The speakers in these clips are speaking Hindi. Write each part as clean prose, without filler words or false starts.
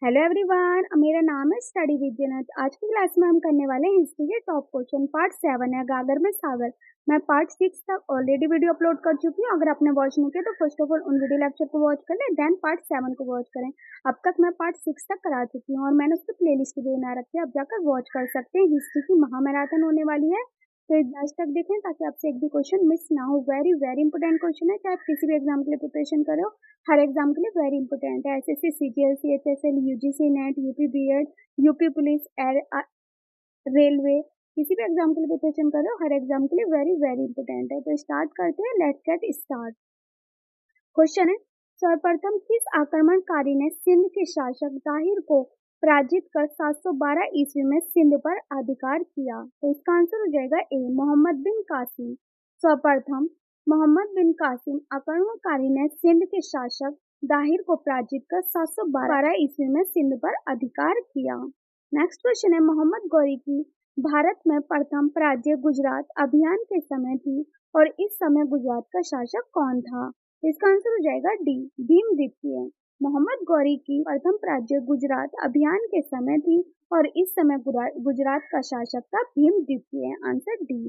हेलो एवरीवन, मेरा नाम है स्टडी विद्यानाथ। आज की क्लास में हम करने वाले हैं हिस्ट्री के टॉप क्वेश्चन। पार्ट 7 है गागर में सागर। मैं पार्ट 6 तक ऑलरेडी वीडियो अपलोड कर चुकी हूँ। अगर आपने वॉच नहीं किया तो फर्स्ट ऑफ ऑल उन वीडियो लेक्चर को वॉच कर ले, देन पार्ट 7 को वॉच करें। अब तक मैं पार्ट 6 तक करा चुकी हूँ और मैंने उसकी प्ले लिस्ट भी बना रखी है, अब जाकर वॉच कर सकते हैं। हिस्ट्री की महामैराथन होने वाली है, तो लास्ट तक देखें ताकि आपसे एक भी क्वेश्चन मिस ना हो। वेरी वेरी इंपॉर्टेंट क्वेश्चन है, चाहे आप किसी भी एग्जाम के लिए प्रिपरेशन करो, हर एग्जाम के लिए वेरी इंपॉर्टेंट है। SSC, CGL, CHSL, UGC NET, UP BEd, UP police, railway, किसी भी एग्जाम के लिए प्रिपरेशन करो, हर एग्जाम के लिए वेरी वेरी इंपॉर्टेंट है। तो स्टार्ट करते हैं, लेट्स गेट स्टार्ट। क्वेश्चन है, सर्वप्रथम किस आक्रमणकारी ने सिंध के शासक दाहिर को पराजित कर 712 ईस्वी में सिंध पर अधिकार किया? तो इसका आंसर हो जाएगा ए, मोहम्मद बिन कासिम। सर्वप्रथम मोहम्मद बिन कासिम आक्रमणकारी ने सिंध के शासक दाहिर को पराजित कर 712 ईस्वी में सिंध पर अधिकार किया। नेक्स्ट क्वेश्चन है, मोहम्मद गौरी की भारत में प्रथम पराजय गुजरात अभियान के समय थी और इस समय गुजरात का शासक कौन था? इसका आंसर हो जाएगा डी, भीमद्वितीय। मोहम्मद गौरी की प्रथम पराजय गुजरात अभियान के समय थी और इस समय गुजरात का शासक था भीमद्वितीय। Answer D.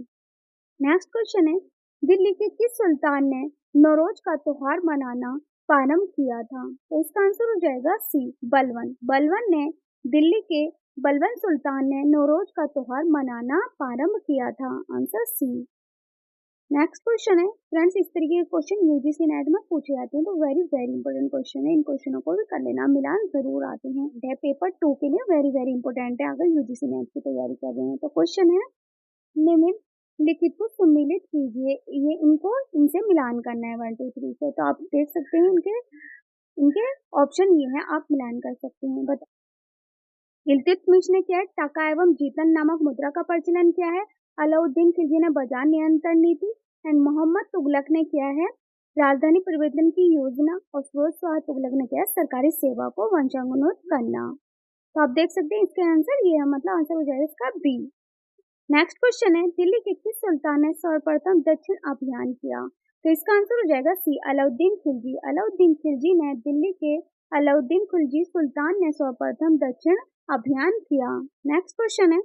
नेक्स्ट क्वेश्चन है, दिल्ली के किस सुल्तान ने नौरोज का त्योहार मनाना प्रारंभ किया था? तो इसका आंसर हो जाएगा सी, बलबन। बलबन ने दिल्ली के बलबन सुल्तान ने नौरोज का त्योहार मनाना प्रारंभ किया था। Answer C. नेक्स्ट क्वेश्चन है, फ्रेंड्स इस तरीके के क्वेश्चन यूजीसी नेट में पूछे जाते हैं, तो वेरी वेरी इंपॉर्टेंट क्वेश्चन है। इन क्वेश्चनों को भी कर लेना, मिलान जरूर आते हैं। पेपर 2 के लिए वेरी वेरी इंपॉर्टेंट है अगर यूजीसी नेट की तैयारी कर रहे हैं। तो क्वेश्चन है, निम्नलिखित को सम्मिलित कीजिए। ये इनसे मिलान करना है 1 2 3 से। तो आप देख सकते हैं इनके ऑप्शन ये है, आप मिलान कर सकते हैं। इल्तुतमिश ने क्या है, टका एवं जीतन नामक मुद्रा का प्रचलन किया है। अलाउद्दीन खिलजी ने बाजार नियंत्रण नीति, एंड मोहम्मद तुगलक ने किया है राजधानी परिवर्तन की योजना, और फिरोज शाह तुगलक ने किया है सरकारी सेवा को वंशानुगत करना। तो आप देख सकते हैं इसके आंसर ये है, मतलब आंसर हो जाएगा इसका बी। नेक्स्ट क्वेश्चन है, दिल्ली के किस सुल्तान ने सर्वप्रथम दक्षिण अभियान किया? तो इसका आंसर हो जाएगा सी, अलाउद्दीन खिलजी। अलाउद्दीन खिलजी ने दिल्ली के अलाउद्दीन खिलजी सुल्तान ने सर्वप्रथम दक्षिण अभियान किया। नेक्स्ट क्वेश्चन है,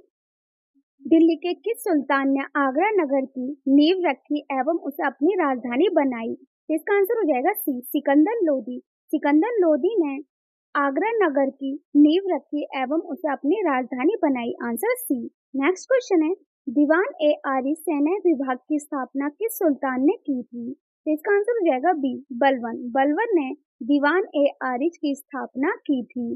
दिल्ली के किस सुल्तान ने आगरा नगर की नींव रखी एवं उसे अपनी राजधानी बनाई? इसका आंसर हो जाएगा सी, सिकंदर लोदी। सिकंदर लोदी ने आगरा नगर की नींव रखी एवं उसे अपनी राजधानी बनाई। Answer C. नेक्स्ट क्वेश्चन है, दीवान ए आरिज सेना विभाग की स्थापना किस सुल्तान ने की थी? तो इसका आंसर हो जाएगा बी, बलबन। बलबन ने दीवान ए आरिज की स्थापना की थी।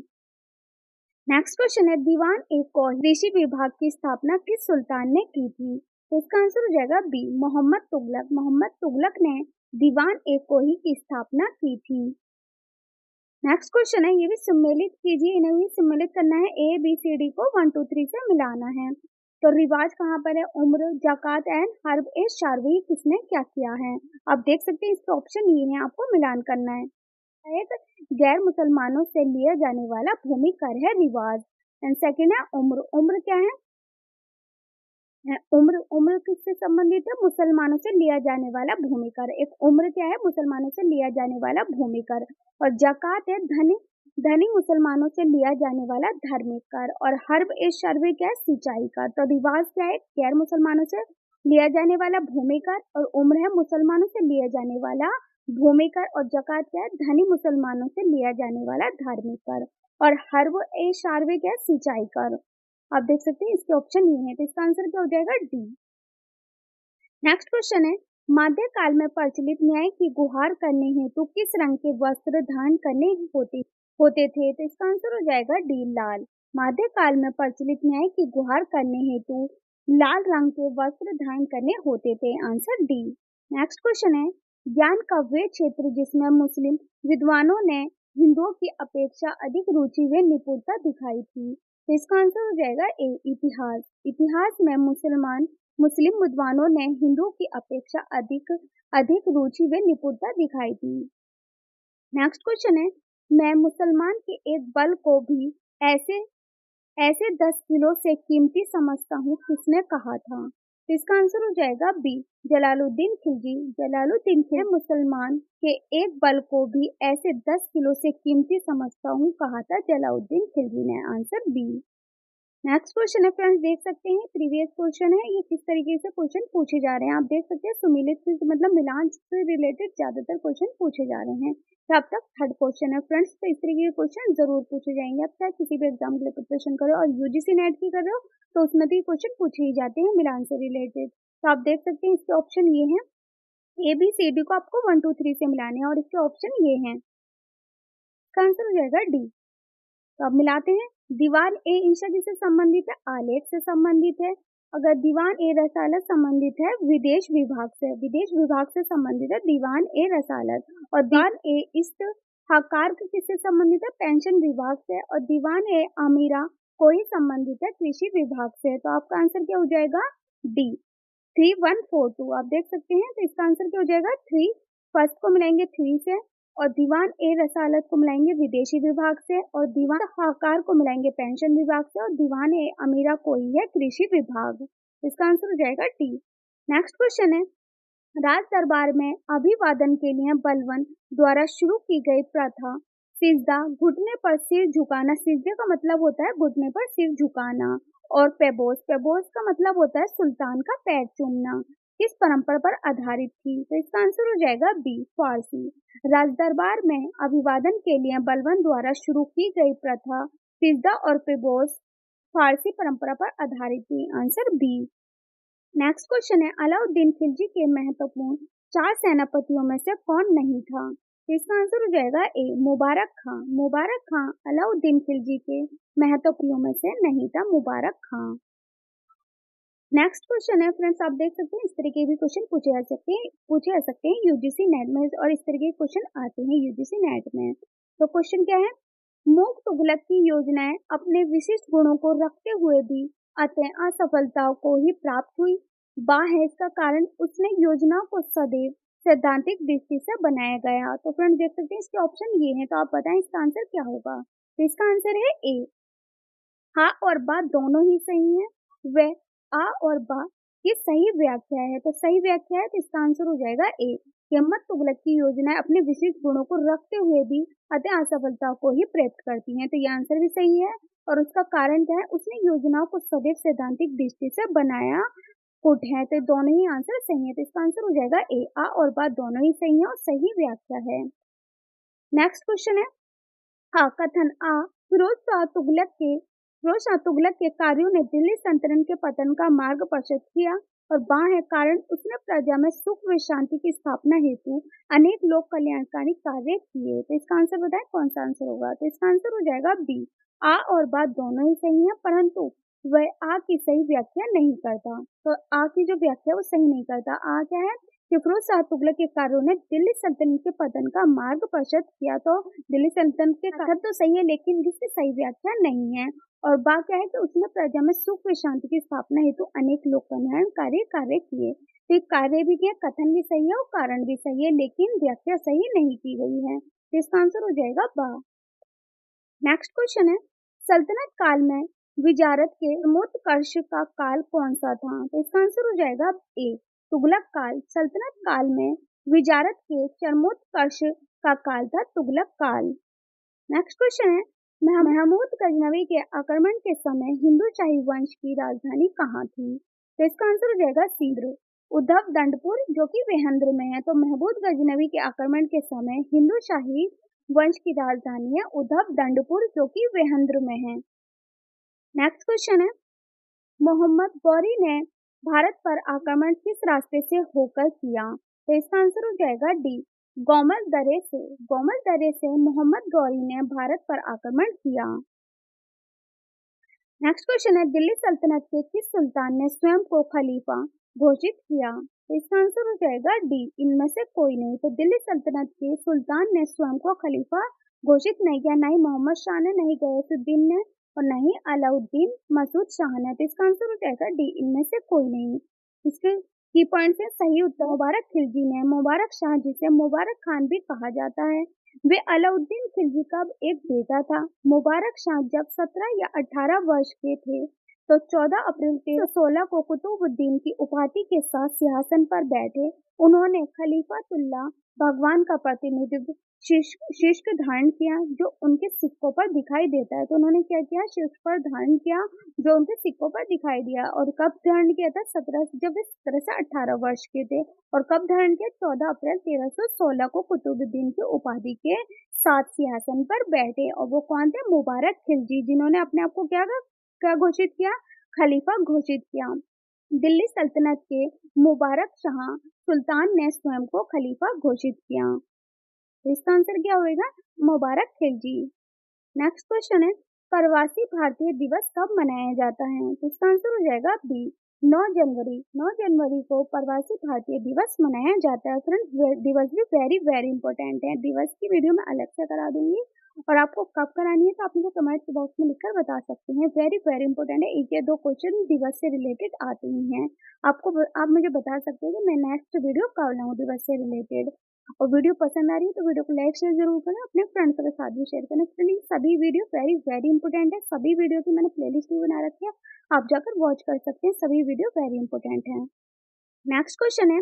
नेक्स्ट क्वेश्चन है, दीवान ए कृषि विभाग की स्थापना किस सुल्तान ने की थी? तो इसका आंसर हो जाएगा बी, मोहम्मद तुगलक। मोहम्मद तुगलक ने दीवान ए कोही की स्थापना की थी। नेक्स्ट क्वेश्चन है, ये भी सम्मिलित कीजिए। इन्हें भी सम्मिलित करना है, ए बी सी डी को 1 2 3 से मिलाना है। तो रिवाज कहाँ पर है? उम्र, जकात एंड हर्ब ए शारवी किसने क्या किया है? आप देख सकते हैं इसके ऑप्शन ये है, आपको मिलान करना है। एक गैर मुसलमानों से लिया जाने वाला भूमि कर है रिवाज, एंड सेकेंड है उम्र। उम्र क्या है? उम्र किससे संबंधित है? मुसलमानों से लिया जाने वाला भूमि कर। एक उम्र क्या है? मुसलमानों से लिया जाने वाला भूमि कर। और जकात है धनी मुसलमानों से लिया जाने वाला धार्मिक कर। और हर्ब ए शर्वे क्या है? सिंचाई का। तो रिवाज क्या है? गैर मुसलमानों से लिया जाने वाला भूमि कर, और उम्र है मुसलमानों से लिया जाने वाला भूमि कर, और जकात क्या है? धनी मुसलमानों से लिया जाने वाला धार्मिक कर। और हर्ब ए शारवे क्या है? सिंचाई कर। आप देख सकते हैं इसके ऑप्शन ये है, तो इसका आंसर क्या हो जाएगा? डी। नेक्स्ट क्वेश्चन है, मध्य काल में प्रचलित न्याय की गुहार करने हेतु किस रंग के वस्त्र धारण करने होते थे? तो इसका आंसर हो जाएगा डी, लाल। मध्य काल में प्रचलित न्याय की गुहार करने हेतु लाल रंग के वस्त्र धारण करने होते थे। Answer D. नेक्स्ट क्वेश्चन है, ज्ञान का वे क्षेत्र जिसमें मुस्लिम विद्वानों ने हिंदुओं की अपेक्षा अधिक रुचि व निपुणता दिखाई थी? तो इसका आंसर हो जाएगा ए, इतिहास। इतिहास में मुस्लिम विद्वानों ने हिंदुओं की अपेक्षा अधिक रुचि व निपुणता दिखाई थी। नेक्स्ट क्वेश्चन है, मैं मुसलमान के एक बल को भी ऐसे 10 किलो से कीमती समझता हूँ, किसने कहा था? तो इसका आंसर हो जाएगा बी, जलालुद्दीन खिलजी। जलालुद्दीन खिलजी मुसलमान के एक बल को भी ऐसे 10 किलो से कीमती समझता हूँ, कहा था जलालुद्दीन खिलजी ने। Answer B. नेक्स्ट क्वेश्चन है फ्रेंड्स, देख सकते हैं प्रीवियस क्वेश्चन है, ये किस तरीके से क्वेश्चन पूछे जा रहे हैं। आप देख सकते हैं सुमिलित से मतलब मिलान से रिलेटेड ज्यादातर क्वेश्चन पूछे जा रहे हैं। तो अब तक थर्ड क्वेश्चन है फ्रेंड्स, तो इस तरीके के क्वेश्चन जरूर पूछे जाएंगे। आप चाहे किसी भी एग्जाम के लिए प्रिपरेशन करो और यूजीसी नेट की कर रहे हो तो उसमें भी क्वेश्चन पूछे ही जाते हैं मिलान से रिलेटेड। तो आप देख सकते हैं इसके ऑप्शन ये है, ए बी सी डी को आपको 1 2 3 से मिलाने हैं और इसके ऑप्शन ये हैं। इसका आंसर हो जाएगा डी। तो अब मिलाते हैं। दीवान ए इंशा किससे संबंधित है, आलेख से संबंधित है। अगर दीवान ए रसालत संबंधित है विदेश विभाग से, विदेश विभाग से संबंधित है दीवान ए रसालत। और दीवान ए इस्तेहाकार किससे संबंधित है, पेंशन विभाग से। और दीवान ए अमीरा को ही संबंधित है कृषि विभाग से। तो आपका आंसर क्या हो जाएगा, डी 3142। आप देख सकते हैं, तो इसका आंसर क्या हो जाएगा 3। फर्स्ट को मिलाएंगे 3 से और दीवान ए रसालत को मिलाएंगे विदेशी विभाग से और दीवान हाकार को मिलाएंगे पेंशन विभाग से और दीवान ए अमीरा कोई है कृषि विभाग। इसका आंसर हो जाएगा टी। नेक्स्ट क्वेश्चन है, राज दरबार में अभिवादन के लिए बलवन द्वारा शुरू की गई प्रथा सिजदा, घुटने पर सिर झुकाना, सिजदे का मतलब होता है घुटने पर सिर झुकाना। और पेबोस, पेबोस का मतलब होता है सुल्तान का पैर चूमना, किस परंपरा पर आधारित थी। तो इसका आंसर हो जाएगा बी, फारसी। राजदरबार में अभिवादन के लिए बलवन द्वारा शुरू की गई प्रथा सिजदा और पेबोस फारसी परंपरा पर आधारित थी। Answer B. नेक्स्ट क्वेश्चन है, अलाउद्दीन खिलजी के महत्वपूर्ण 4 सेनापतियों में से कौन नहीं था। तो इसका आंसर हो जाएगा ए, मुबारक खां। मुबारक खां अलाउद्दीन खिलजी के महत्वपूर्ण में से नहीं था, मुबारक खां। नेक्स्ट क्वेश्चन है फ्रेंड्स, आप देख सकते हैं इस तरीके के क्वेश्चन पूछे जा सकते हैं यूजीसी नेट में और इस तरीके के क्वेश्चन आते हैं यूजीसी नेट में। तो क्वेश्चन क्या है, मुग तुगलक की योजनाएं अपने विशिष्ट गुणों को रखते हुए भी अतः असफलताओं को ही प्राप्त हुई। बा है इसका कारण उसने योजना को सदैव सैद्धांतिक दृष्टि से बनाया गया। तो फ्रेंड्स देख सकते हैं इसके ऑप्शन ये हैं, तो आप बताएं इसका आंसर क्या होगा। तो इसका आंसर है ए, हाँ और बा दोनों ही सही है। वे आ और बा ये सही व्याख्या है, तो सही व्याख्या है तो इसका आंसर हो जाएगा ए। हिम्मत तुगलक की योजनाएं अपने विशिष्ट गुणों को रखते हुए भी अतः असफलता को ही प्राप्त करती हैं, तो ये आंसर भी सही है। और उसका कारण क्या है, उसने योजनाओं को सदैव सैद्धांतिक दृष्टि से बनाया कुट है, तो दोनों ही आंसर सही है। तो इसका आंसर हो जाएगा ए, आ और बा दोनों ही सही है और सही व्याख्या है। नेक्स्ट क्वेश्चन है, हाँ कथन आ फिरोज शाह तुगलक के कार्यों ने दिल्ली सल्तनत के पतन का मार्ग प्रशस्त किया। और बा है कारण उसने प्रजा में सुख व शांति की स्थापना हेतु अनेक लोक कल्याणकारी कार्य किए। तो इसका आंसर बताएं कौन सा आंसर होगा। तो इसका आंसर हो जाएगा बी, आ और बा दोनों ही सही है, परंतु वह आ की सही व्याख्या नहीं करता। तो आ की जो व्याख्या वो सही नहीं करता। आ क्या है कि फिरोज शाह तुगलक के कार्यों ने दिल्ली सल्तनत के पतन का मार्ग प्रशस्त किया। तो दिल्ली सल्तनत के कथन तो सही है लेकिन इसकी सही व्याख्या नहीं है। और बा क्या है कि उसने प्रजा में सुख व शांति की स्थापना हेतु अनेक लोक कल्याणकारी कार्य किए। तो कार्य भी किया, कथन भी सही है और कारण भी सही है, लेकिन व्याख्या सही नहीं की गई है। तो इसका आंसर हो जाएगा बा। नेक्स्ट क्वेश्चन है, सल्तनत काल में विजारत के चरमोत्कर्ष का काल कौन सा था। तो इसका आंसर हो जाएगा ए, तुगलक काल। सल्तनत काल में विजारत के चरमोत्कर्ष का काल था तुगलक काल। नेक्स्ट क्वेश्चन है, महमूद गजनवी के आक्रमण के समय हिंदू शाही वंश की राजधानी कहाँ थी। तो इसका आंसर हो जाएगा सींद्र, उद्धव दंडपुर जो कि वेहंद्र में है। तो महमूद गजनवी के आक्रमण के समय हिंदू शाही वंश की राजधानी है उद्धव दंडपुर जो कि वेहंद्र में है। नेक्स्ट क्वेश्चन है, मोहम्मद गौरी ने भारत पर आक्रमण किस रास्ते से होकर किया। तो इसका आंसर हो जाएगा डी, गोमल दर्रे से। गोमल दर्रे से मोहम्मद गौरी ने भारत पर आक्रमण किया। नेक्स्ट क्वेश्चन है, दिल्ली सल्तनत के किस सुल्तान ने स्वयं को खलीफा घोषित किया। तो इसका आंसर हो जाएगा डी, इनमें से कोई नहीं। तो दिल्ली सल्तनत के सुल्तान ने स्वयं को खलीफा घोषित नहीं किया, नहीं मोहम्मद शाह ने, नहीं गयासुद्दीन ने और नहीं अलाउद्दीन मसूद शाह ने। तो इसका आंसर हो जाएगा डी, इनमें से कोई नहीं। इसके की पॉइंट है, सही उत्तर मुबारक खिलजी ने। मुबारक शाह जिसे मुबारक खान भी कहा जाता है, वे अलाउद्दीन खिलजी का एक बेटा था। मुबारक शाह जब 17 या 18 वर्ष के थे तो 14 अप्रैल 1316 को कुतुबुद्दीन की उपाधि के साथ सिंहासन पर बैठे। उन्होंने खलीफतुल्लाह भगवान का प्रतिनिधित्व शीर्ष धारण किया जो उनके सिक्कों पर दिखाई देता है। तो उन्होंने क्या किया, शीर्ष पर धारण किया जो उनके सिक्कों पर दिखाई दिया। और कब धारण किया था, जब वे 17 से 18 वर्ष के थे। और कब धारण किया, 14 अप्रैल 1316 को कुतुबुद्दीन की उपाधि के साथ सिंहासन पर बैठे। और वो कौन थे, मुबारक खिलजी, जिन्होंने अपने आप को क्या घोषित किया, खलीफा घोषित किया। दिल्ली सल्तनत के मुबारक शाह सुल्तान ने स्वयं को खलीफा घोषित किया। तो इसका आंसर क्या होगा, मुबारक खिलजी। नेक्स्ट क्वेश्चन है, प्रवासी भारतीय दिवस कब मनाया जाता है। तो इसका आंसर हो जाएगा बी, 9 जनवरी। 9 जनवरी को प्रवासी भारतीय दिवस मनाया जाता है। फ्रेंड्स, दिवस भी वेरी वेरी इंपॉर्टेंट है। दिवस की वीडियो मैं अलग से करा दूंगी और आपको कब करानी है तो आप मुझे कमेंट बॉक्स में लिखकर बता सकते हैं। वेरी वेरी इंपॉर्टेंट है। एक या दो क्वेश्चन दिवस से रिलेटेड आते ही हैं। आप मुझे बता सकते हैं कि मैं नेक्स्ट वीडियो कब लाऊं दिवस से रिलेटेड। और वीडियो पसंद आ रही है तो वीडियो को लाइक शेयर जरूर करें, अपने फ्रेंड्स के साथ भी शेयर करें। प्लीज सभी वीडियो वेरी वेरी इंपॉर्टेंट है। सभी वीडियो की मैंने प्लेलिस्ट भी बना रखी है, आप जाकर वॉच कर सकते हैं। सभी वीडियो वेरी इंपॉर्टेंट है। नेक्स्ट क्वेश्चन है,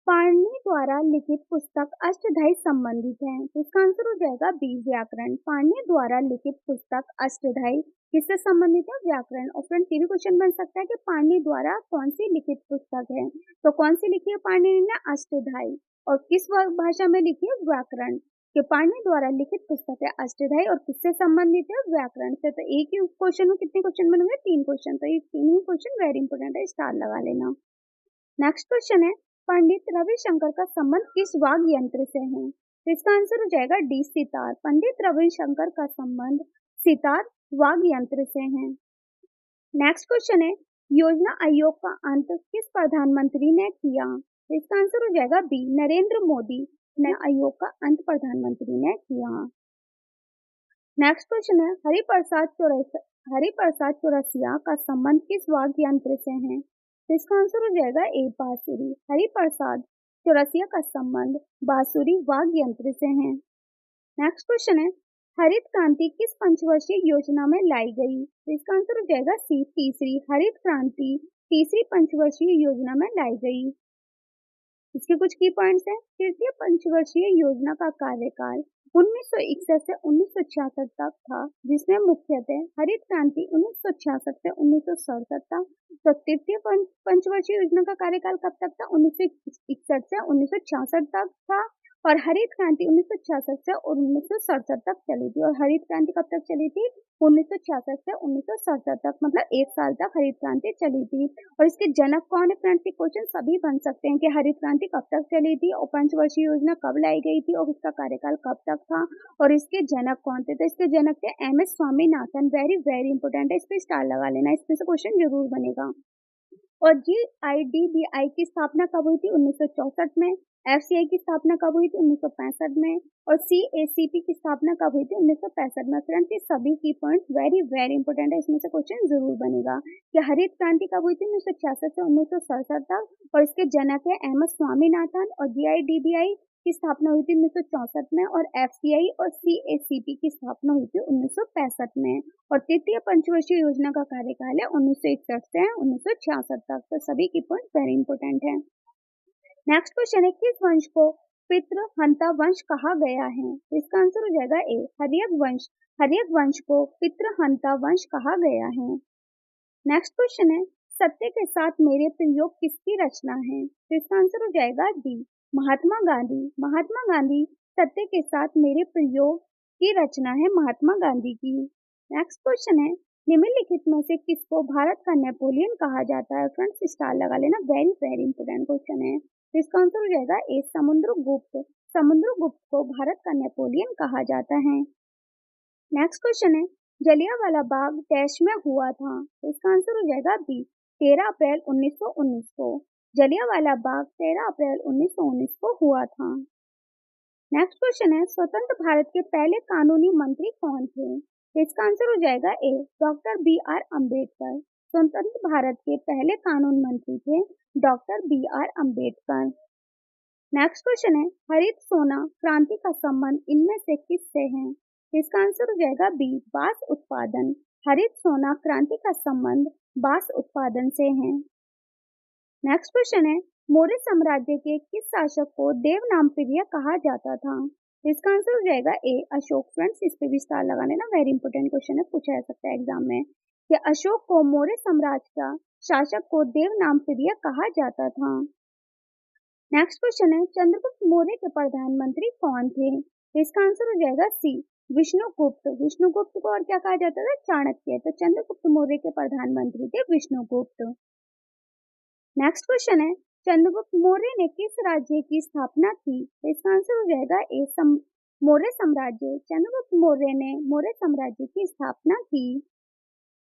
पाणिनि द्वारा लिखित पुस्तक अष्टाध्यायी संबंधित है। तो इसका आंसर हो जाएगा बी, व्याकरण। पाणिनि द्वारा लिखित पुस्तक अष्टाध्यायी किससे संबंधित है, व्याकरण। और फ्रेंड्स, ये भी क्वेश्चन बन सकता है कि पाणिनि द्वारा कौन सी लिखित पुस्तक है। तो कौन सी लिखी है पाणिनि ने, अष्टाध्यायी। और किस भाषा में लिखी है, व्याकरण। कि पाणिनि द्वारा लिखित पुस्तक है अष्टाध्यायी और किससे संबंधित है, व्याकरण से। तो एक ही क्वेश्चन में कितने क्वेश्चन बनेंगे, 3 क्वेश्चन। तो ये 3 ही क्वेश्चन वेरी इंपॉर्टेंट है, स्टार लगा लेना। नेक्स्ट क्वेश्चन है, पंडित रविशंकर का संबंध किस वाद्य यंत्र से है। तो इसका आंसर हो जाएगा डी, सितार। पंडित रविशंकर का संबंध सितार वाद्य यंत्र से है। नेक्स्ट क्वेश्चन है, योजना आयोग का अंत किस प्रधानमंत्री ने किया। तो इसका आंसर हो जाएगा बी, नरेंद्र मोदी ने आयोग का अंत प्रधानमंत्री ने किया। नेक्स्ट क्वेश्चन है, हरिप्रसाद चौरसिया का संबंध किस वाद्य यंत्र से है। तो इसका आंसर हो जाएगा ए, बांसुरी। हरिप्रसाद चौरसिया का संबंध बांसुरी वाद्य यंत्र से है। नेक्स्ट क्वेश्चन है, हरित क्रांति किस पंचवर्षीय योजना में लाई गई। तो इसका आंसर हो जाएगा सी, तीसरी। हरित क्रांति तीसरी पंचवर्षीय योजना में लाई गई। इसके कुछ की पॉइंट्स हैं। तृतीय पंचवर्षीय योजना का कार्यकाल 1961 से 1966 तक था, जिसमें मुख्यतः हरित क्रांति 1966 से 1967 तक। तो तृतीय पंचवर्षीय योजना का कार्यकाल कब तक था, 1961 से 1966 तक था। और हरित क्रांति 1966 से 1967 तक चली थी। और हरित क्रांति कब तक चली थी, 1966 से 1967 तक, मतलब 1 साल तक हरित क्रांति चली थी। और इसके जनक कौन है, फ्रेंड्स, क्वेश्चन सभी बन सकते हैं कि हरित क्रांति कब तक चली थी और पंचवर्षीय योजना कब लाई गई थी और उसका कार्यकाल कब तक था और इसके जनक कौन थे। तो इसके जनक थे MS Swaminathan. Very very important है, इस पे स्टार लगा लेना, इसमें से क्वेश्चन जरूर बनेगा। और GIDBI की स्थापना कब हुई थी, 1964 में। FCI की स्थापना कब हुई थी, 1965 में। और CACP की स्थापना कब हुई थी, 1965 में। फ्रेंड्स, ये सभी की पॉइंट्स वेरी वेरी इंपॉर्टेंट है, इसमें से क्वेश्चन जरूर बनेगा कि हरित क्रांति कब हुई थी, 1966 से 1967 तक। और इसके जनक है MS स्वामीनाथन। और GIDBI की स्थापना हुई थी 1964 में। और FCI और CACP की स्थापना हुई थी 1965 में। और तृतीय पंचवर्षीय योजना का कार्यकाल है 1961 से 1966 तक। तो सभी की पॉइंट वेरी इंपॉर्टेंट है। नेक्स्ट क्वेश्चन है, किस वंश को पितृहंता वंश कहा गया है। तो इसका आंसर हो जाएगा ए, हर्यक वंश। हर्यक वंश को पितृहंता वंश कहा गया है। नेक्स्ट क्वेश्चन है, सत्य के साथ मेरे प्रयोग किसकी रचना है। तो इसका आंसर हो जाएगा डी, महात्मा गांधी। महात्मा गांधी सत्य के साथ मेरे प्रयोग की रचना है, महात्मा गांधी की। नेक्स्ट क्वेश्चन है, निम्नलिखित में से किसको भारत का नेपोलियन कहा जाता है। फ्रेंड्स, स्टार लगा लेना, वेरी वेरी इंपोर्टेंट क्वेश्चन है। तो इसका आंसर हो जाएगा ए, समुद्रगुप्त। समुद्रगुप्त को भारत का नेपोलियन कहा जाता है। नेक्स्ट क्वेश्चन है, जलियांवाला बाग डैश में हुआ था। तो इसका आंसर हो जाएगा बी, 13 अप्रैल 1919 को। जलियांवाला बाग 13 अप्रैल 1919 को हुआ था। नेक्स्ट क्वेश्चन है, स्वतंत्र भारत के पहले कानूनी मंत्री कौन थे। तो इसका आंसर हो जाएगा ए, डॉक्टर BR अम्बेडकर। स्वतंत्र भारत के पहले कानून मंत्री थे doctor BR Ambedkar. Next question है, हरित सोना क्रांति का संबंध इनमें से किससे है। इसका आंसर हो जाएगा बी, बांस उत्पादन। हरित सोना क्रांति का संबंध बांस उत्पादन से है। नेक्स्ट क्वेश्चन है, मौर्य साम्राज्य के किस शासक को देवनामप्रिय कहा जाता था? इसका आंसर हो जाएगा ए अशोक। फ्रेंड्स, इस पे भी स्टार लगा लेना, वेरी इंपॉर्टेंट क्वेश्चन है, पूछा जा सकता है एग्जाम में कि अशोक को मौर्य साम्राज्य का शासक को देवनामप्रिय कहा जाता था। नेक्स्ट क्वेश्चन है, चंद्रगुप्त मौर्य के प्रधानमंत्री कौन थे? इसका आंसर हो जाएगा सी विष्णुगुप्त। विष्णुगुप्त को और क्या कहा जाता था? चाणक्य। तो चंद्रगुप्त मौर्य के प्रधानमंत्री थे विष्णुगुप्त। नेक्स्ट क्वेश्चन है, चंद्रगुप्त मौर्य ने किस राज्य की स्थापना की? इसका आंसर हो जाएगा ए मौर्य साम्राज्य। चंद्रगुप्त मौर्य ने मौर्य साम्राज्य की स्थापना की।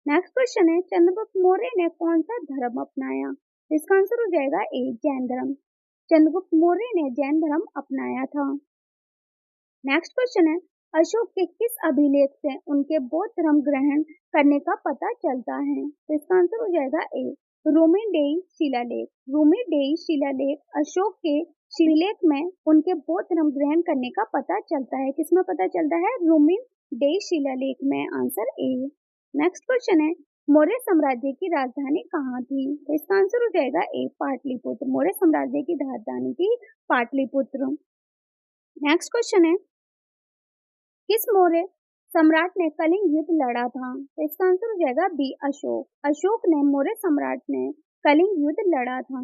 नेक्स्ट क्वेश्चन है, चंद्रगुप्त मौर्य ने कौन सा धर्म अपनाया? इसका आंसर हो जाएगा ए जैन धर्म। चंद्रगुप्त मौर्य ने जैन धर्म अपनाया था। नेक्स्ट क्वेश्चन है, अशोक के किस अभिलेख से उनके बौद्ध धर्म ग्रहण करने का पता चलता है? तो इसका आंसर हो जाएगा ए रूमेनडेई शिलालेख। रूमेनडेई शिलालेख अशोक के शिलालेख में उनके बौद्ध धर्म ग्रहण करने का पता चलता है। किसमें पता चलता है? रूमेनडेई शिलालेख में। Answer A. नेक्स्ट क्वेश्चन है, मौर्य साम्राज्य की राजधानी कहाँ थी? तो इसका आंसर हो जाएगा ए पाटलिपुत्र। मौर्य साम्राज्य की राजधानी थी पाटलिपुत्र। नेक्स्ट क्वेश्चन है, किस मौर्य सम्राट ने कलिंग युद्ध लड़ा था? तो इसका आंसर हो जाएगा बी अशोक। अशोक ने मौर्य सम्राट ने कलिंग युद्ध लड़ा था।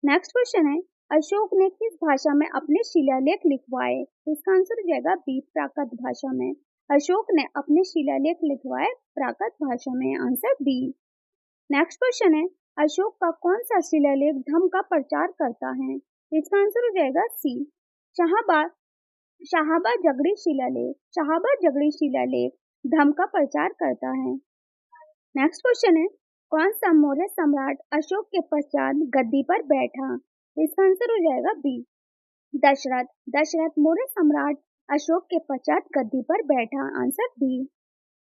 नेक्स्ट क्वेश्चन है, अशोक ने किस भाषा में अपने शिलालेख लिखवाए? तो इसका आंसर हो जाएगा बी प्राकृत भाषा में। अशोक ने अपने शिलालेख लिखवाए प्राकृत भाषा में। Answer B. नेक्स्ट क्वेश्चन है, अशोक का कौन सा शिलालेख धर्म का प्रचार करता है? इसका आंसर हो जाएगा सी शाहाबा जगड़ी शिलालेख। शाहाबा जगड़ी शिलालेख धर्म का प्रचार करता है। नेक्स्ट क्वेश्चन है, कौन सा मौर्य सम्राट अशोक के पश्चात गद्दी पर बैठा? इसका आंसर हो जाएगा बी दशरथ। दशरथ मौर्य सम्राट अशोक के पश्चात गद्दी पर बैठा। Answer B.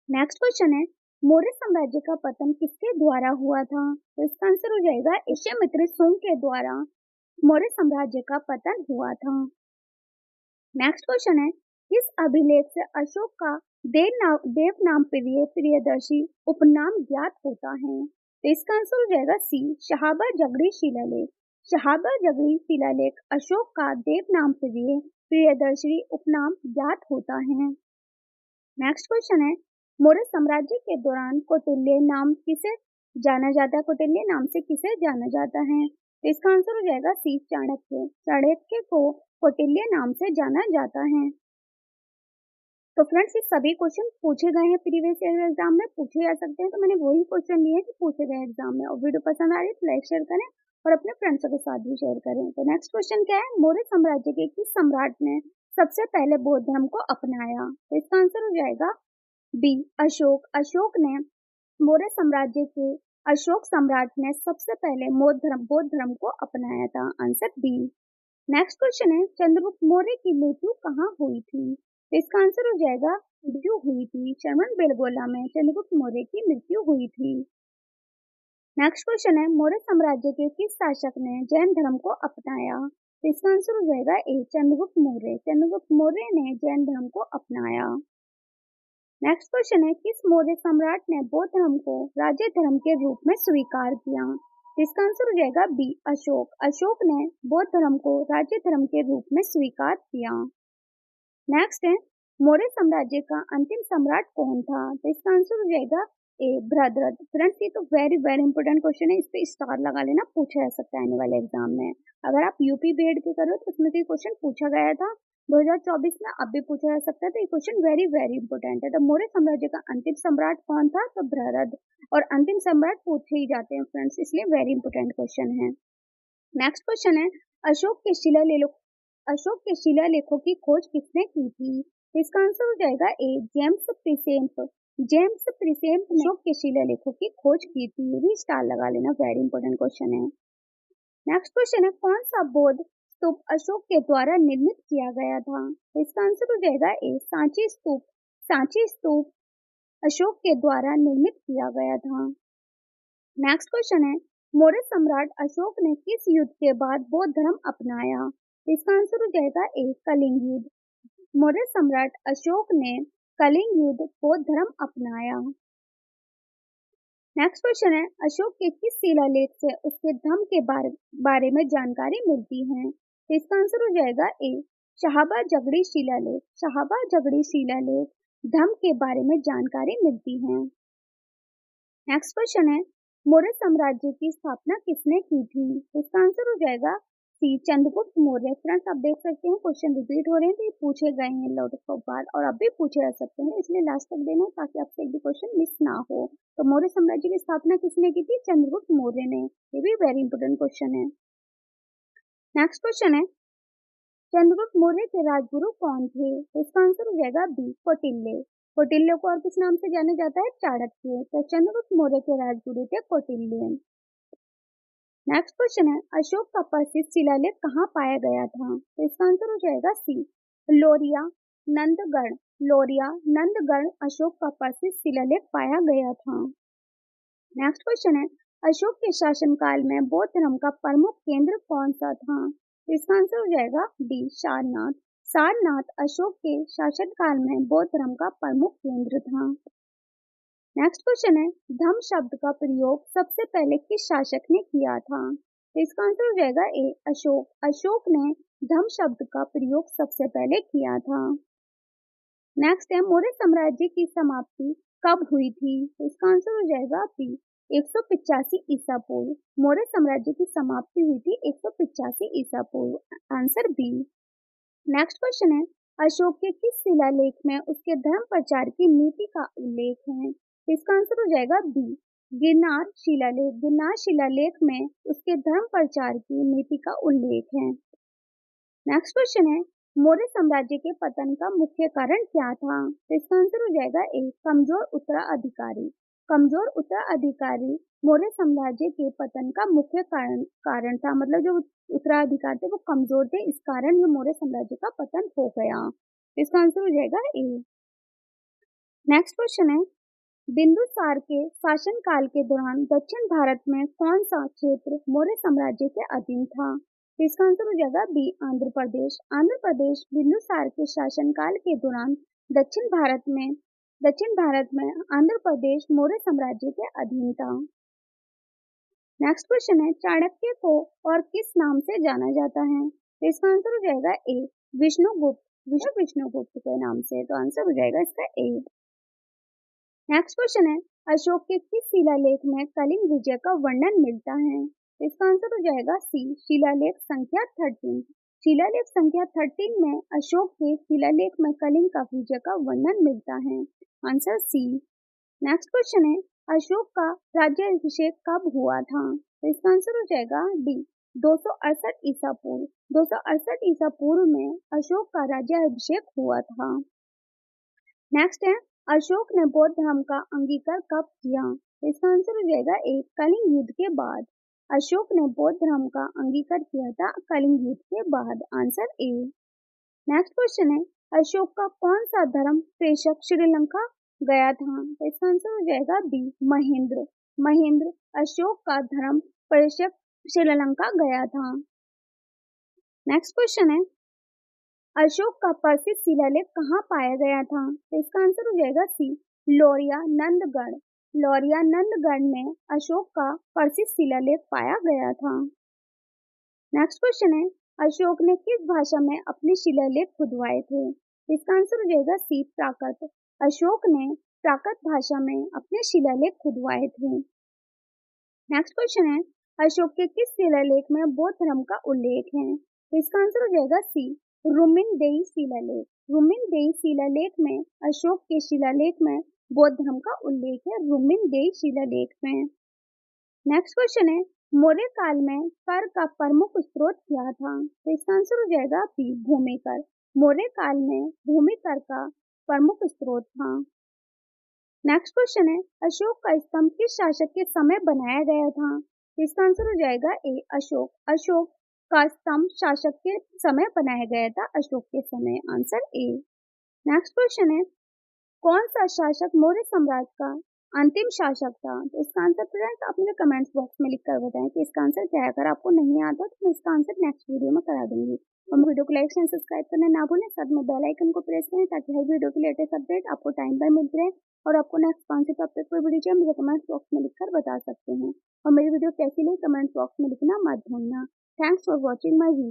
नेक्स्ट क्वेश्चन है, मौर्य साम्राज्य का पतन किसके द्वारा हुआ था? तो इसका आंसर हो जाएगा पुष्यमित्र सुंग के द्वारा मौर्य साम्राज्य का पतन हुआ था। नेक्स्ट क्वेश्चन है, किस अभिलेख से अशोक का देवनामप्रिय प्रियदर्शी उपनाम ज्ञात होता है? तो इसका आंसर हो जाएगा सी शाहाबा जगड़ी शिलालेख। शाहाबा जगड़ी शिलालेख अशोक का देवनामप्रिय प्रियदर्शी उपनाम ज्ञात होता है। नेक्स्ट क्वेश्चन है, मौर्य साम्राज्य के दौरान कौटिल्य नाम किसे जाना जाता है? कौटिल्य नाम से किसे जाना जाता है? तो इसका आंसर हो जाएगा सी चाणक्य। चाणक्य को कौटिल्य नाम से जाना जाता है। तो फ्रेंड्स, ये सभी क्वेश्चन पूछे गए हैं प्रीवियस ईयर एग्जाम में, पूछे जा सकते हैं। तो मैंने वही क्वेश्चन लिए जो पूछे गए एग्जाम में। और वीडियो पसंद आ रही है तो लाइक शेयर करें और अपने फ्रेंड्सों के साथ भी शेयर करें। तो नेक्स्ट क्वेश्चन क्या है, मौर्य साम्राज्य के किस सम्राट ने सबसे पहले बौद्ध धर्म को अपनाया? तो इसका आंसर हो जाएगा बी अशोक। अशोक ने मौर्य साम्राज्य के अशोक सम्राट ने सबसे पहले बौद्ध धर्म को अपनाया था। Answer B. नेक्स्ट क्वेश्चन है, चंद्रगुप्त मौर्य की मृत्यु कहाँ हुई थी? इसका आंसर हो जाएगा मृत्यु हुई थी चमन बेलगोला में चंद्रगुप्त मौर्य की मृत्यु हुई थी। नेक्स्ट क्वेश्चन है, मौर्य साम्राज्य के किस शासक ने जैन धर्म को अपनाया? इसका आंसर हो जाएगा ए चंद्रगुप्त मौर्य। चंद्रगुप्त मौर्य ने जैन धर्म को अपनाया। नेक्स्ट क्वेश्चन है, किस मौर्य सम्राट ने बौद्ध धर्म को राज्य धर्म के रूप में स्वीकार किया? इसका आंसर हो जाएगा बी अशोक। अशोक ने बौद्ध धर्म को राज्य धर्म के रूप में स्वीकार किया। नेक्स्ट है, मौर्य साम्राज्य का अंतिम सम्राट कौन था? तो इसका आंसर हो जाएगा ए भद्रथ। फ्रेंड्स, ये तो वेरी इंपॉर्टेंट क्वेश्चन है, इस पे स्टार लगा लेना, पूछा जा सकता है आने वाले एग्जाम में। अगर आप यूपी बीएड के करो तो उसमें से क्वेश्चन पूछा गया था 2024 में, अब भी पूछा जा सकता है। तो ये क्वेश्चन वेरी इंपॉर्टेंट है। तो मौर्य साम्राज्य का अंतिम सम्राट कौन था? तो भद्रथ। और अंतिम सम्राट पूछे ही जाते हैं फ्रेंड्स, इसलिए वेरी इंपॉर्टेंट क्वेश्चन है। नेक्स्ट क्वेश्चन है, अशोक के शिलालेखों की खोज किसने की थी? इसका आंसर हो जाएगा ए जेम्स प्रिसेंट। जेम्स प्रिसेंट ने अशोक के शिलालेखों की खोज की थी। ये भी स्टार लगा लेना, वेरी इंपॉर्टेंट क्वेश्चन है। नेक्स्ट क्वेश्चन है, कौन सा बौद्ध स्तूप अशोक के द्वारा निर्मित किया गया था? इसका आंसर हो जाएगा ए सांची स्तूप। सांची स्तूप अशोक के द्वारा निर्मित किया गया था। नेक्स्ट क्वेश्चन है, मौर्य सम्राट अशोक ने किस युद्ध के बाद बौद्ध धर्म अपनाया? इसका आंसर हो जाएगा ए कलिंग युद्ध। मौर्य सम्राट अशोक ने कलिंग युद्ध बौद्ध धर्म अपनाया। नेक्स्ट क्वेश्चन है, अशोक के किस शिलालेख से उसके धर्म के बारे में जानकारी मिलती है? तो इसका आंसर हो जाएगा ए, शाहबा जगड़ी शिलालेख। शाहबा जगड़ी शिलालेख धर्म के बारे में जानकारी मिलती है। नेक्स्ट क्वेश्चन है, मौर्य साम्राज्य की स्थापना किसने की थी? इसका आंसर हो जाएगा सी, चंद्रगुप्त मौर्य। फ्रेंड्स आप देख सकते हैं क्वेश्चन रिपीट हो रहे हैं, तो ये पूछे गए हैं लॉट ऑफ बार और अब भी पूछे जा सकते हैं, इसलिए लास्ट तक देना ताकि आपसे एक भी क्वेश्चन मिस ना हो। तो मौर्य साम्राज्य की स्थापना किसने की थी? चंद्रगुप्त मौर्य ने। ये भी वेरी इंपोर्टेंट क्वेश्चन है। नेक्स्ट क्वेश्चन है, चंद्रगुप्त मौर्य के राजगुरु कौन थे? इसका आंसर हो जाएगा बी, कौटिल्य। कौटिल्य को और किस नाम से जाना जाता है? चाणक्य। तो चंद्रगुप्त मौर्य के राजगुरु थे कौटिल्य। नेक्स्ट क्वेश्चन है, अशोक का प्रसिद्ध शिलालेख कहाँ पाया गया था? तो इसका आंसर हो जाएगा सी, लोरिया नंदगढ़। लोरिया नंदगढ़ अशोक का प्रसिद्ध शिलालेख पाया गया था। नेक्स्ट क्वेश्चन है, अशोक के शासनकाल में बौद्ध धर्म का प्रमुख केंद्र कौन सा था? तो इसका आंसर हो जाएगा डी, सारनाथ। सारनाथ अशोक के शासनकाल में बौद्ध धर्म का प्रमुख केंद्र था। नेक्स्ट क्वेश्चन है, धम्म शब्द का प्रयोग सबसे पहले किस शासक ने किया था? तो इसका आंसर हो जाएगा ए, अशोक। अशोक ने धम्म शब्द का प्रयोग सबसे पहले किया था। नेक्स्ट है, मौर्य साम्राज्य की समाप्ति कब हुई थी? तो इसका आंसर हो जाएगा बी, 185 ईसा पूर्व। मौर्य साम्राज्य की समाप्ति हुई थी 185 ईसा पूर्व। Answer B. नेक्स्ट क्वेश्चन है, अशोक के किस शिलालेख में उसके धर्म प्रचार की नीति का उल्लेख है? इसका आंसर हो जाएगा बी, गिरनार शिलालेख। गिरनार शिलालेख में उसके धर्म प्रचार की नीति का उल्लेख है। नेक्स्ट क्वेश्चन है, मौर्य साम्राज्य के पतन का मुख्य कारण क्या था? तो इसका आंसर हो जाएगा ए, कमजोर उत्तराधिकारी। कमजोर उत्तराधिकारी मौर्य साम्राज्य के पतन का मुख्य कारण था। मतलब जो उत्तराधिकारी थे वो कमजोर थे, इस कारण जो मौर्य साम्राज्य का पतन हो गया। इसका आंसर हो जाएगा ए। नेक्स्ट क्वेश्चन है, बिंदुसार के शासनकाल के दौरान दक्षिण भारत में कौन सा क्षेत्र मौर्य साम्राज्य के अधीन था? इसका आंसर हो जाएगा बी, आंध्र प्रदेश। आंध्र प्रदेश बिंदुसार के शासनकाल के दौरान दक्षिण भारत में आंध्र प्रदेश मौर्य साम्राज्य के अधीन था। नेक्स्ट क्वेश्चन है, चाणक्य को और किस नाम से जाना जाता है? इसका आंसर हो जाएगा ए, विष्णुगुप्त। विष्णुगुप्त के नाम से। तो आंसर हो जाएगा इसका ए। नेक्स्ट क्वेश्चन है, अशोक के किस शिलालेख में कलिंग विजय का वर्णन मिलता है? इसका आंसर हो जाएगा सी, शिलालेख संख्या 13। शिलालेख संख्या 13 में अशोक के शिलालेख में कलिंग का विजय का वर्णन मिलता है। Answer C. नेक्स्ट क्वेश्चन है, अशोक का राज्याभिषेक कब हुआ था? इसका आंसर हो जाएगा डी, 268 ईसा पूर्व। 268 ईसा पूर्व में अशोक का राज्याभिषेक हुआ था। नेक्स्ट है, अशोक ने बौद्ध धर्म का अंगीकार कब किया? इसका आंसर हो जाएगा ए, कलिंग युद्ध के बाद। अशोक ने बौद्ध धर्म का अंगीकार किया था कलिंग युद्ध के बाद। Answer A. नेक्स्ट क्वेश्चन है, अशोक का कौन सा धर्म प्रेषक श्रीलंका गया था? तो इसका आंसर हो जाएगा बी, महेंद्र। महेंद्र अशोक का धर्म प्रेषक श्रीलंका गया था। नेक्स्ट क्वेश्चन है, अशोक का प्रसिद्ध शिलालेख कहाँ पाया गया था? तो इसका आंसर हो जाएगा सी, लोरिया नंदगढ़। लोरिया नंदगढ़ में अशोक का प्रसिद्ध शिलालेख पाया गया था। नेक्स्ट क्वेश्चन है, अशोक ने किस भाषा में अपने शिलालेख खुदवाए थे? इसका आंसर हो जाएगा सी, प्राकृत। अशोक ने प्राकृत भाषा में अपने शिलालेख खुदवाए थे। नेक्स्ट क्वेश्चन है, अशोक के किस शिलालेख में बौद्ध धर्म का उल्लेख है? इसका आंसर हो जाएगा सी, रुमिनदेई शिलालेख। रुमिनदेई शिलालेख में अशोक के शिलालेख में बौद्ध धर्म का उल्लेख है, रुमिनदेई शिलालेख में। नेक्स्ट क्वेश्चन है, मौर्य काल में कर का प्रमुख स्रोत क्या था? तो इसका आंसर हो जाएगा बी, भूमि कर। मौर्य काल में भूमि कर का प्रमुख स्रोत था। नेक्स्ट क्वेश्चन है, अशोक का स्तंभ किस शासक के समय बनाया गया था? इसका आंसर हो जाएगा ए, अशोक। अशोक का स्तंभ शासक के समय बनाया गया था, अशोक के समय। Answer A. नेक्स्ट क्वेश्चन है, कौन सा शासक मौर्य साम्राज्य का अंतिम शासक था? तो इसका आंसर फ्रेंड्स आप मुझे कमेंट्स बॉक्स में लिखकर बताएं कि इसका आंसर क्या है। अगर आपको नहीं आता तो मैं इसका आंसर नेक्स्ट वीडियो में करा दूंगी। और वीडियो को लाइक एंड सब्सक्राइब करना ना भूलें, साथ में बेल आइकन को प्रेस करें ताकि हर वीडियो की लेटेस्ट अपडेट आपको टाइम पर मिलती रहे। और आपको नेक्स्ट कौन सी टॉपिक पर वीडियो चाहिए मुझे कमेंट बॉक्स में लिखकर बता सकते हैं। और मेरी वीडियो कैसी लगी कमेंट बॉक्स में लिखना मत भूलना। Thanks for watching my video.